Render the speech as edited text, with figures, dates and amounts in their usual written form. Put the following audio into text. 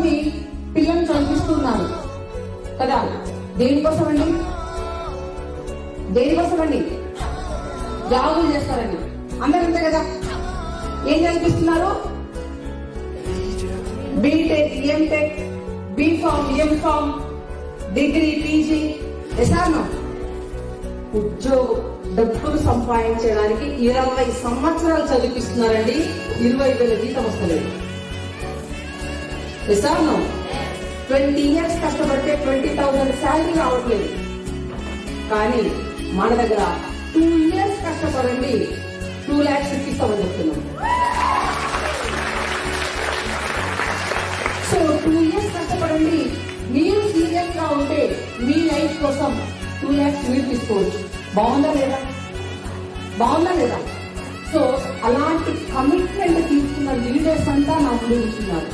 మంది పిల్లల్ని చదివిస్తున్నారు కదా. దేనికోసం అండి? దేనికోసం అండి? జాబులు చేస్తారండి. అందరంతే కదా. ఏం చదివిస్తున్నారు? BTech, MTech, BPharm, MPharm, degree, PG. ఎసాను ఉద్యోగం, డబ్బులు సంపాదించడానికి 20 సంవత్సరాలు చదివిస్తున్నారండి. 20,000 జీతం వస్తలేదు. ఎసాను 20 years కష్టపడితే 20,000 శాలరీ రావట్లేదు. కానీ మన దగ్గర 2 years కష్టపడండి 2 lakhs ఇస్తామని చెప్తున్నాం. సో 2 years కష్టపడండి. మీరు సీరియస్ గా ఉంటే మీ లైఫ్ కోసం 2 lakhs మీరు తీసుకోవచ్చు. బాగుందా లేదా? బాగుందా లేదా? సో అలాంటి కమిట్మెంట్ తీసుకున్న లీడర్స్ అంతా నా ముందు ఉంటున్నారు.